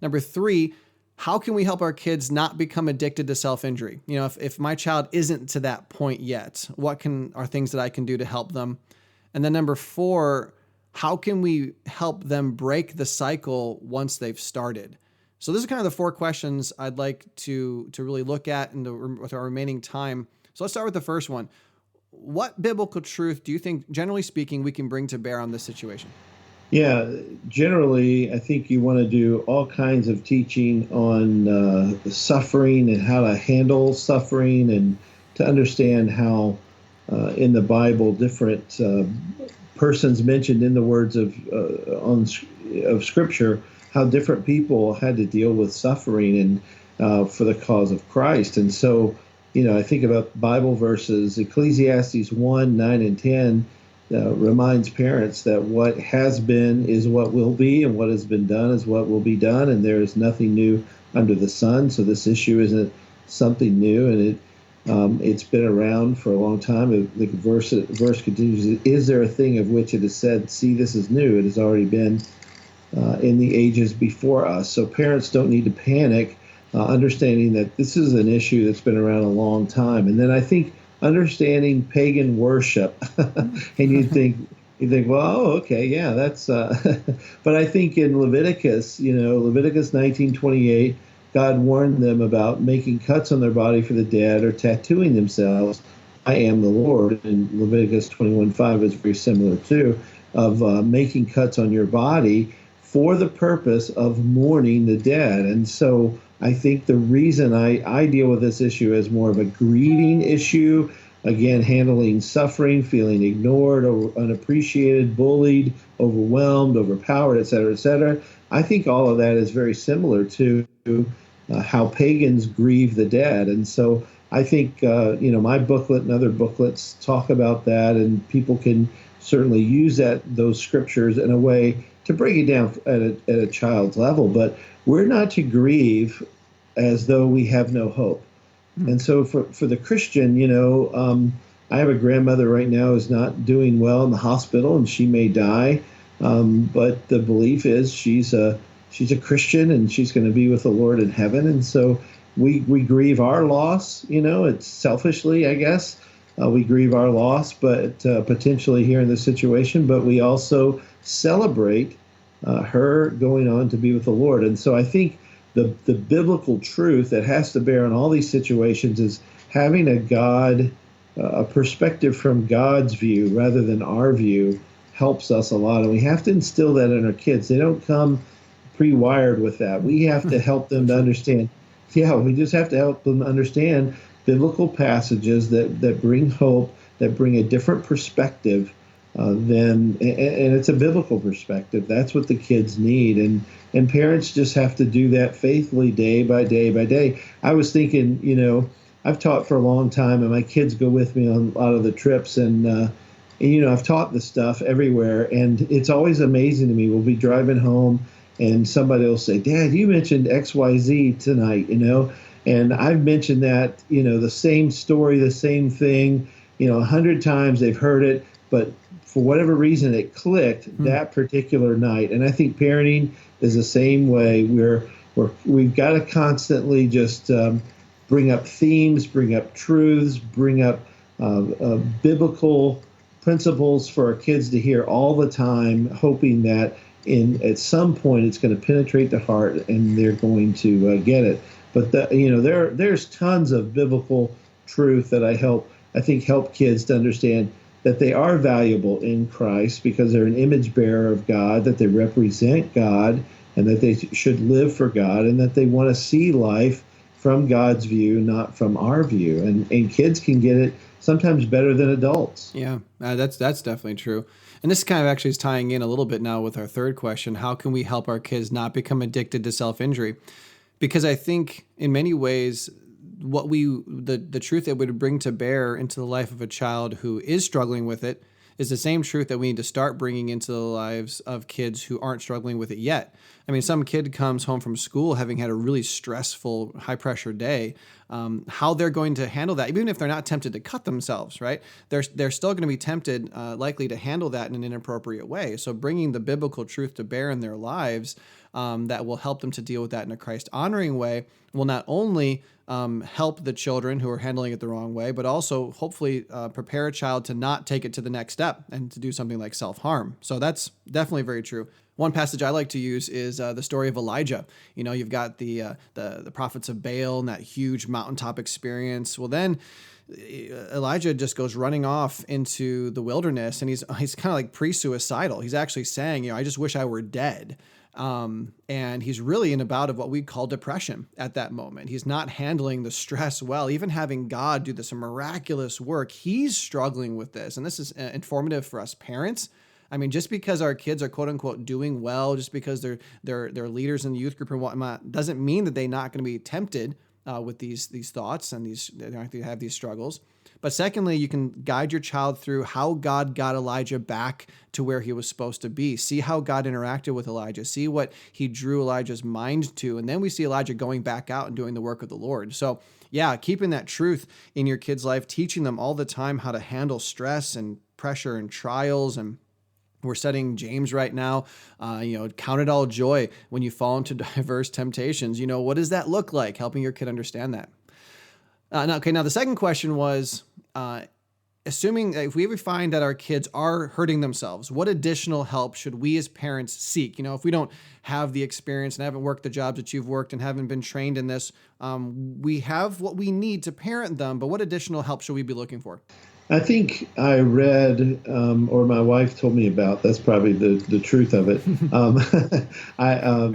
Number 3, how can we help our kids not become addicted to self-injury? You know, if my child isn't to that point yet, what are things that I can do to help them? And then number 4, how can we help them break the cycle once they've started? So this is kind of the 4 questions I'd like to really look at with our remaining time. So let's start with the first one. What biblical truth do you think, generally speaking, we can bring to bear on this situation? Yeah, generally, I think you want to do all kinds of teaching on suffering and how to handle suffering, and to understand how in the Bible different persons mentioned in the words of Scripture, how different people had to deal with suffering and for the cause of Christ. And so, I think about Bible verses. Ecclesiastes 1, 9, and 10 reminds parents that what has been is what will be, and what has been done is what will be done, and there is nothing new under the sun. So this issue isn't something new, and it's been around for a long time. The verse continues, is there a thing of which it is said, see, this is new? It has already been in the ages before us. So parents don't need to panic, understanding that this is an issue that's been around a long time. And then I think understanding pagan worship, and you think, well, oh, okay, yeah, that's. But I think in Leviticus, Leviticus 19:28, God warned them about making cuts on their body for the dead or tattooing themselves. I am the Lord. And Leviticus 21:5 is very similar too, of making cuts on your body for the purpose of mourning the dead. And so I think the reason I deal with this issue as more of a grieving issue, again, handling suffering, feeling ignored or unappreciated, bullied, overwhelmed, overpowered, et cetera, I think all of that is very similar to how pagans grieve the dead. And so I think, my booklet and other booklets talk about that, and people can certainly use those scriptures in a way to break it down at a child's level. But we're not to grieve as though we have no hope. And so for the Christian, I have a grandmother right now who's not doing well in the hospital, and she may die. But the belief is she's a Christian, and she's going to be with the Lord in heaven. And so we grieve our loss. It's selfishly, I guess. We grieve our loss, but potentially here in this situation. But we also celebrate her going on to be with the Lord. And so I think the biblical truth that has to bear on all these situations is having a perspective from God's view rather than our view helps us a lot. And we have to instill that in our kids. They don't come pre-wired with that. We have to help them to understand. Yeah, we just have to help them understand biblical passages that bring hope, that bring a different perspective and it's a biblical perspective. That's what the kids need. And parents just have to do that faithfully day by day by day. I was thinking, I've taught for a long time, and my kids go with me on a lot of the trips, and I've taught this stuff everywhere, and it's always amazing to me. We'll be driving home, and somebody will say, Dad, you mentioned XYZ tonight, and I've mentioned that, the same story, the same thing, 100 times they've heard it, but for whatever reason, it clicked that particular night. And I think parenting is the same way. We've got to constantly just bring up themes, bring up truths, bring up biblical principles for our kids to hear all the time, hoping that at some point it's going to penetrate the heart and they're going to get it. But there's tons of biblical truth that I think help kids to understand that they are valuable in Christ because they're an image bearer of God, that they represent God, and that they should live for God, and that they want to see life from God's view, not from our view. And kids can get it sometimes better than adults. Yeah, that's definitely true. And this kind of actually is tying in a little bit now with our third question. How can we help our kids not become addicted to self-injury? Because I think in many ways, the truth that would bring to bear into the life of a child who is struggling with it is the same truth that we need to start bringing into the lives of kids who aren't struggling with it yet. I mean, some kid comes home from school having had a really stressful, high-pressure day. How they're going to handle that, even if they're not tempted to cut themselves, right? They're still going to be tempted, likely to handle that in an inappropriate way. So bringing the biblical truth to bear in their lives that will help them to deal with that in a Christ-honoring way will not only help the children who are handling it the wrong way, but also hopefully prepare a child to not take it to the next step and to do something like self-harm. So that's definitely very true. One passage I like to use is the story of Elijah. You know, you've got the prophets of Baal and that huge mountaintop experience. Well, then Elijah just goes running off into the wilderness, and he's kind of like pre-suicidal. He's actually saying, I just wish I were dead. And he's really in a bout of what we call depression at that moment. He's not handling the stress well, even having God do this miraculous work. He's struggling with this. And this is informative for us parents. I mean, just because our kids are quote unquote doing well, just because they're leaders in the youth group and whatnot, doesn't mean that they're not going to be tempted with these thoughts and they're going to have these struggles. But secondly, you can guide your child through how God got Elijah back to where he was supposed to be. See how God interacted with Elijah. See what he drew Elijah's mind to. And then we see Elijah going back out and doing the work of the Lord. So yeah, keeping that truth in your kid's life, teaching them all the time how to handle stress and pressure and trials. And we're studying James right now. Count it all joy when you fall into diverse temptations. What does that look like? Helping your kid understand that. Now the second question was, assuming if we ever find that our kids are hurting themselves, what additional help should we as parents seek? If we don't have the experience and haven't worked the jobs that you've worked and haven't been trained in this, we have what we need to parent them, but what additional help should we be looking for? I think I read, or my wife told me about, that's probably the truth of it.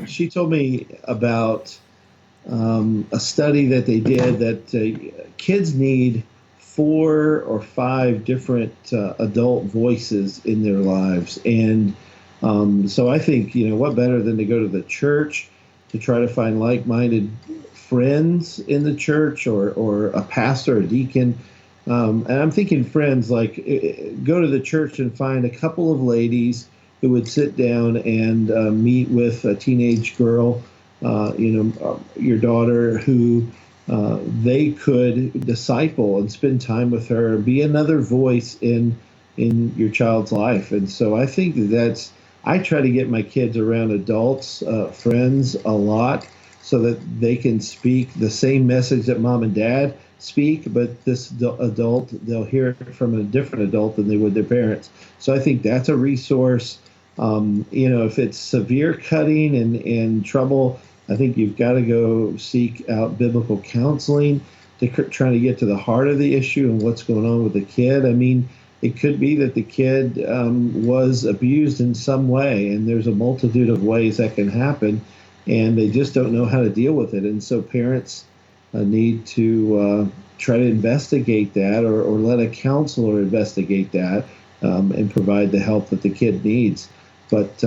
She told me about a study that they did that kids need 4 or 5 different adult voices in their lives. And so I think, what better than to go to the church to try to find like-minded friends in the church or a pastor, a deacon. And I'm thinking friends, like go to the church and find a couple of ladies who would sit down and meet with a teenage girl, your daughter, who they could disciple and spend time with her and be another voice in your child's life. And so I think I try to get my kids around adults, friends a lot, so that they can speak the same message that mom and dad speak, but this adult, they'll hear it from a different adult than they would their parents. So I think that's a resource. If it's severe cutting and trouble, I think you've got to go seek out biblical counseling to try to get to the heart of the issue and what's going on with the kid. I mean, it could be that the kid was abused in some way, and there's a multitude of ways that can happen, and they just don't know how to deal with it. And so parents need to try to investigate that or let a counselor investigate that and provide the help that the kid needs. But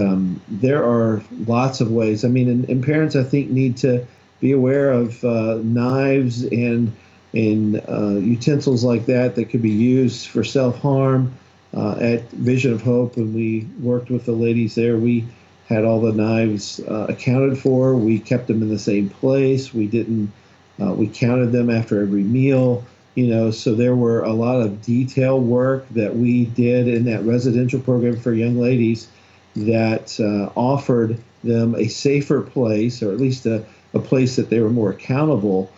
there are lots of ways. I mean, and parents, I think, need to be aware of knives and utensils like that could be used for self-harm. At Vision of Hope, when we worked with the ladies there, we had all the knives accounted for. We kept them in the same place. We counted them after every meal. So there were a lot of detail work that we did in that residential program for young ladies that offered them a safer place, or at least a place that they were more accountable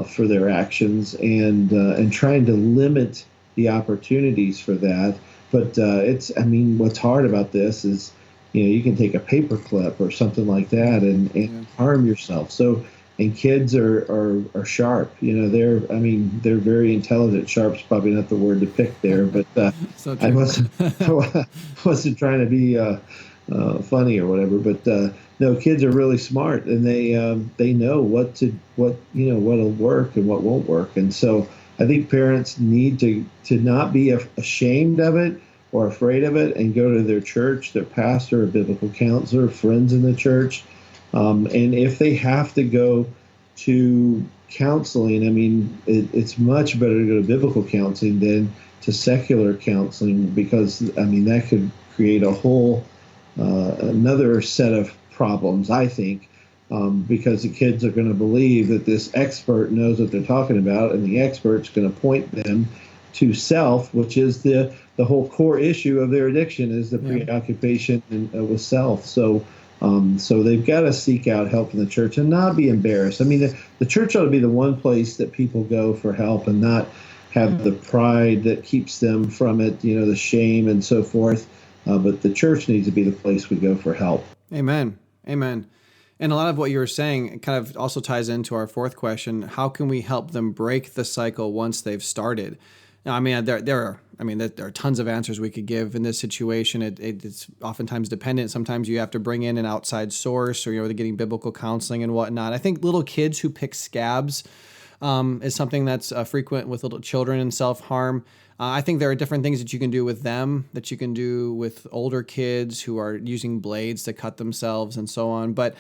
for their actions, and trying to limit the opportunities for that. But what's hard about this is, you can take a paper clip or something like that and harm yourself. So, and kids are sharp. They're very intelligent. Sharp's probably not the word to pick there, but so I wasn't trying to be funny or whatever. But no, kids are really smart, and they know what'll work and what won't work. And so I think parents need to not be ashamed of it or afraid of it, and go to their church, their pastor, or biblical counselor, friends in the church. And if they have to go to counseling, I mean, it's much better to go to biblical counseling than to secular counseling, because I mean that could create a whole another set of problems, I think, because the kids are going to believe that this expert knows what they're talking about, and the expert's going to point them to self, which is the whole core issue of their addiction, is the preoccupation with self. So they've got to seek out help in the church and not be embarrassed. I mean, the church ought to be the one place that people go for help, and not have the pride that keeps them from it, the shame and so forth. But the church needs to be the place we go for help. Amen. Amen. And a lot of what you were saying kind of also ties into our fourth question. How can we help them break the cycle once they've started? Now, I mean, there are tons of answers we could give in this situation. It's oftentimes dependent. Sometimes you have to bring in an outside source, or they're getting biblical counseling and whatnot. I think little kids who pick scabs is something that's frequent with little children in self-harm. I think there are different things that you can do with them, that you can do with older kids who are using blades to cut themselves and so on. But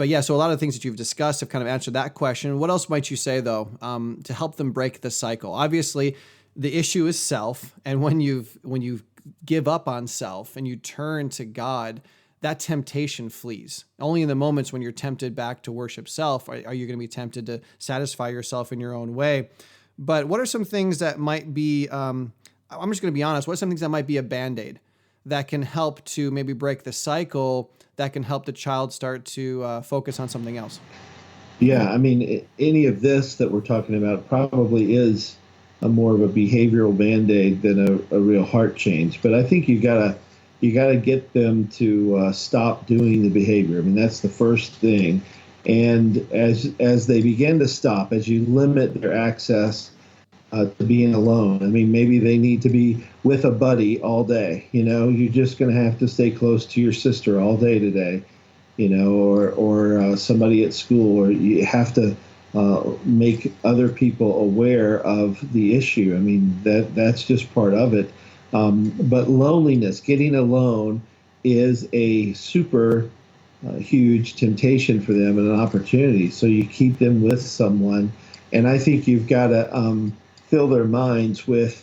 yeah, so a lot of things that you've discussed have kind of answered that question. What else might you say, though, to help them break the cycle? Obviously, the issue is self, and when you give up on self and you turn to God, that temptation flees. Only in the moments when you're tempted back to worship self are you going to be tempted to satisfy yourself in your own way. But what are some things that might be, I'm just going to be honest, what are some things that might be a Band-Aid that can help to maybe break the cycle, that can help the child start to focus on something else? Yeah, I mean, any of this that we're talking about probably is more of a behavioral Band-Aid than a real heart change. But I think you gotta get them to stop doing the behavior. I mean, that's the first thing. And as they begin to stop, as you limit their access to being alone, I mean, maybe they need to be with a buddy all day. You're just going to have to stay close to your sister all day today, or somebody at school, or you have to make other people aware of the issue. I mean, that's just part of it. But loneliness, getting alone, is a super huge temptation for them and an opportunity. So you keep them with someone, and I think you've got to fill their minds with,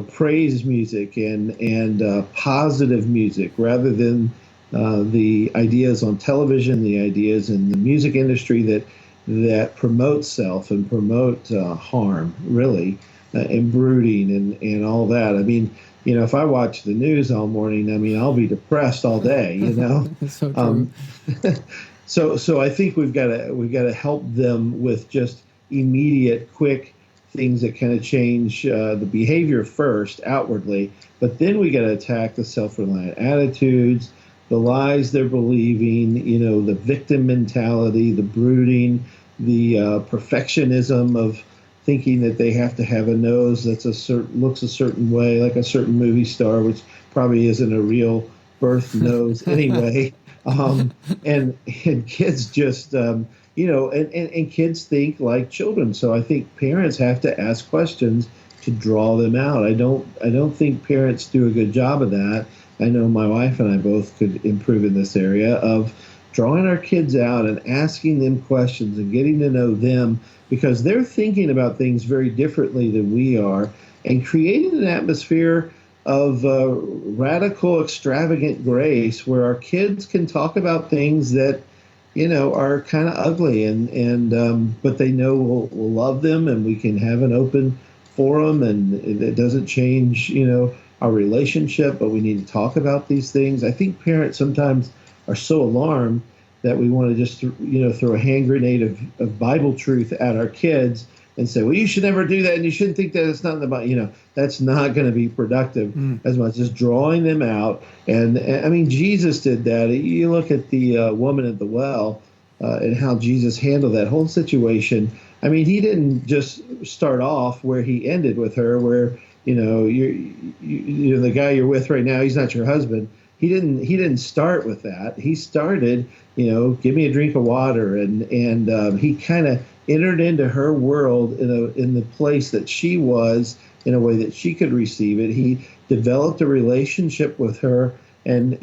praise music and positive music, rather than the ideas on television, the ideas in the music industry that promote self and promote harm, really, and brooding and all that. I mean, if I watch the news all morning, I mean, I'll be depressed all day, So true. So I think we've got to help them with just immediate, quick things that kind of change the behavior first, outwardly, but then we got to attack the self-reliant attitudes, the lies they're believing, the victim mentality, the brooding, the perfectionism of thinking that they have to have a nose that's looks a certain way, like a certain movie star, which probably isn't a real birth nose anyway. And kids just, and kids think like children. So I think parents have to ask questions to draw them out. I don't think parents do a good job of that. I know my wife and I both could improve in this area of drawing our kids out and asking them questions and getting to know them, because they're thinking about things very differently than we are, and creating an atmosphere of radical, extravagant grace where our kids can talk about things that, are kind of ugly, and but they know we'll love them, and we can have an open forum, and it doesn't change, our relationship, but we need to talk about these things. I think parents sometimes are so alarmed that we want to just, throw a hand grenade of Bible truth at our kids and say, well, you should never do that, and you shouldn't think that it's not in the Bible. That's not going to be productive as much as drawing them out. And I mean, Jesus did that. You look at the woman at the well and how Jesus handled that whole situation. I mean, he didn't just start off where he ended with her, where, you're the guy you're with right now, he's not your husband. he didn't start with that. He started, give me a drink of water, and he kind of entered into her world in the place that she was, in a way that she could receive it. He developed a relationship with her, and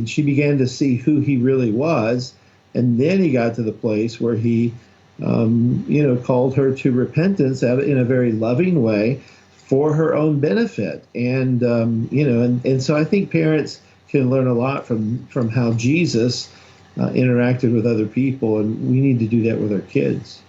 she began to see who he really was, and then he got to the place where he called her to repentance in a very loving way for her own benefit. And so I think parents can learn a lot from how Jesus interacted with other people, and we need to do that with our kids.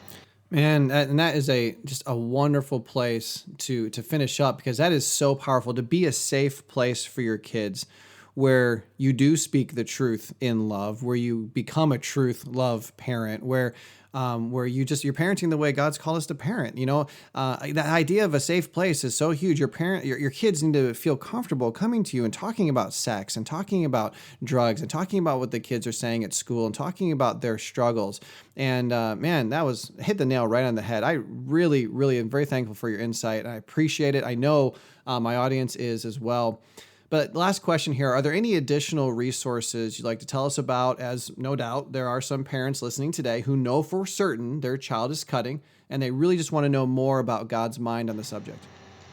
Man, and that is just a wonderful place to finish up, because that is so powerful, to be a safe place for your kids where you do speak the truth in love, where you become a truth love parent, where you're parenting the way God's called us to parent. That idea of a safe place is so huge. Your kids need to feel comfortable coming to you and talking about sex and talking about drugs and talking about what the kids are saying at school and talking about their struggles. And man, that hit the nail right on the head. I really, really am very thankful for your insight. I appreciate it. I know my audience is as well. But last question here, are there any additional resources you'd like to tell us about, as no doubt there are some parents listening today who know for certain their child is cutting and they really just want to know more about God's mind on the subject?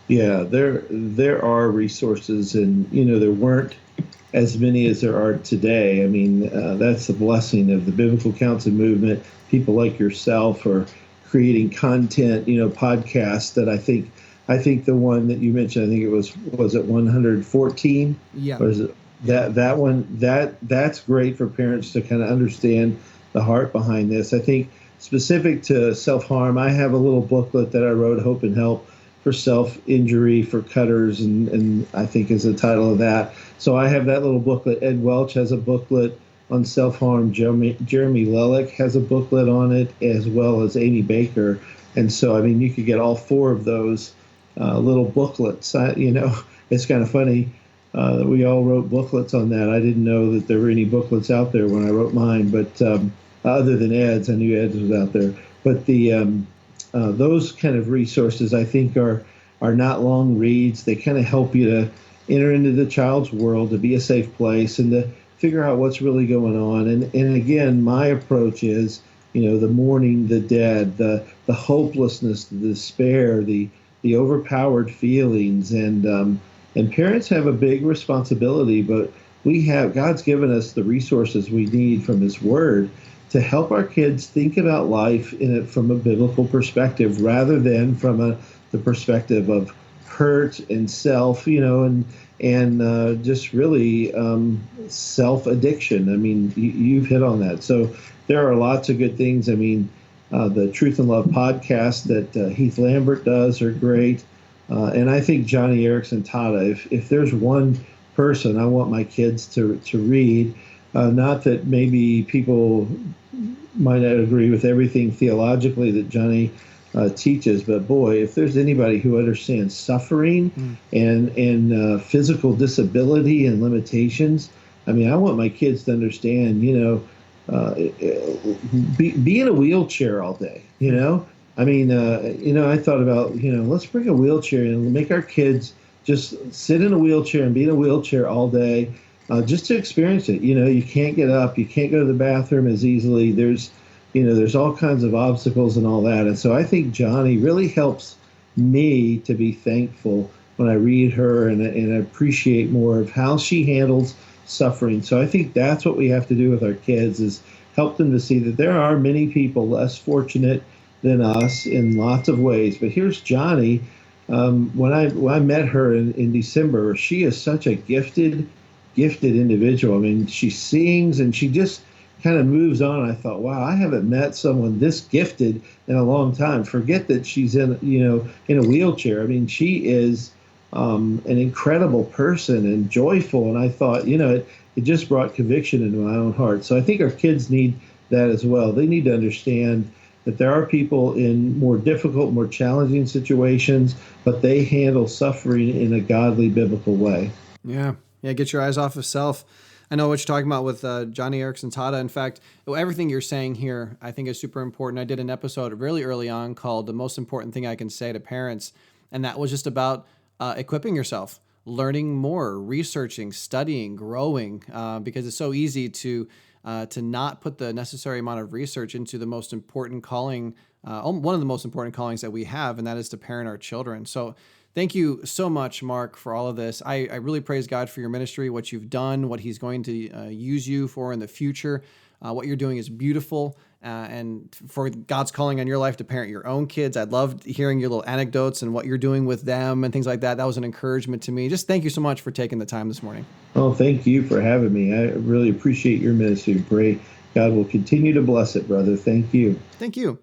Yeah, there are resources, and there weren't as many as there are today. I mean, that's the blessing of the Biblical Counsel movement. People like yourself are creating content, podcasts that I think the one that you mentioned, I think was it 114? Yeah. Or is it that one? That's great for parents to kind of understand the heart behind this. I think specific to self-harm, I have a little booklet that I wrote, Hope and Help for Self-Injury for Cutters, and I think is the title of that. So I have that little booklet. Ed Welch has a booklet on self-harm. Jeremy Lelick has a booklet on it, as well as Amy Baker. And so, I mean, you could get all four of those little booklets. It's kind of funny that we all wrote booklets on that. I didn't know that there were any booklets out there when I wrote mine, but other than Ed's, I knew Ed's was out there. But those kind of resources, I think, are not long reads. They kind of help you to enter into the child's world, to be a safe place, and to figure out what's really going on. And again, my approach is, the mourning, the dead, the hopelessness, the despair, the overpowered feelings, and parents have a big responsibility, but God's given us the resources we need from His Word to help our kids think about life from a biblical perspective, rather than from the perspective of hurt and self, and just really self-addiction. I mean, you've hit on that. So there are lots of good things. I mean, the Truth and Love podcast that Heath Lambert does are great. And I think Johnny Erickson Tata, if there's one person I want my kids to read, not that maybe people might not agree with everything theologically that Johnny teaches, but boy, if there's anybody who understands suffering and physical disability and limitations, I mean, I want my kids to understand, be in a wheelchair all day, I mean, I thought about, let's bring a wheelchair and make our kids just sit in a wheelchair and be in a wheelchair all day, just to experience it. You can't get up, you can't go to the bathroom as easily. There's all kinds of obstacles and all that. And so I think Johnny really helps me to be thankful when I read her and appreciate more of how she handles suffering. So I think that's what we have to do with our kids, is help them to see that there are many people less fortunate than us in lots of ways. But here's Johnny. When I met her in December, she is such a gifted individual. I mean, she sings and she just kind of moves on. I thought, wow, I haven't met someone this gifted in a long time. Forget that she's in a wheelchair. I mean, she is an incredible person and joyful. And I thought, it just brought conviction into my own heart. So I think our kids need that as well. They need to understand that there are people in more difficult, more challenging situations, but they handle suffering in a godly, biblical way. Yeah. Get your eyes off of self. I know what you're talking about with Johnny Erickson Tata. In fact, everything you're saying here, I think is super important. I did an episode really early on called The Most Important Thing I Can Say to Parents, and that was just about equipping yourself, learning more, researching, studying, growing, because it's so easy to not put the necessary amount of research into the most important calling, one of the most important callings that we have, and that is to parent our children. So thank you so much, Mark, for all of this. I really praise God for your ministry, what you've done, what he's going to use you for in the future. What you're doing is beautiful, and for God's calling on your life to parent your own kids. I loved hearing your little anecdotes and what you're doing with them and things like that. That was an encouragement to me. Just thank you so much for taking the time this morning. Oh, thank you for having me. I really appreciate your ministry. Pray God will continue to bless it, brother. Thank you. Thank you.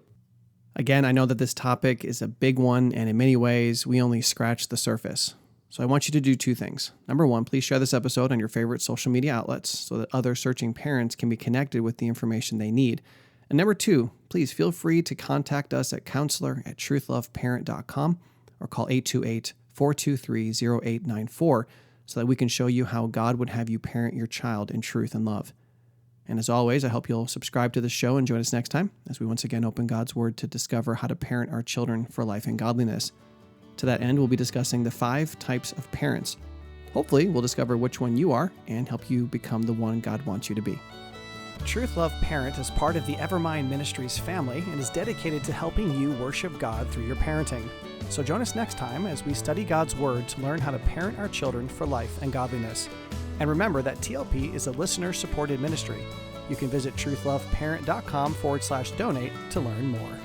Again, I know that this topic is a big one, and in many ways, we only scratch the surface. So I want you to do two things. Number one, please share this episode on your favorite social media outlets so that other searching parents can be connected with the information they need. And number two, please feel free to contact us at counselor@truthloveparent.com or call 828-423-0894 so that we can show you how God would have you parent your child in truth and love. And as always, I hope you'll subscribe to the show and join us next time as we once again open God's Word to discover how to parent our children for life and godliness. To that end, we'll be discussing the 5 types of parents. Hopefully, we'll discover which one you are and help you become the one God wants you to be. Truth Love Parent is part of the Evermind Ministries family and is dedicated to helping you worship God through your parenting. So join us next time as we study God's Word to learn how to parent our children for life and godliness. And remember that TLP is a listener-supported ministry. You can visit truthloveparent.com/donate to learn more.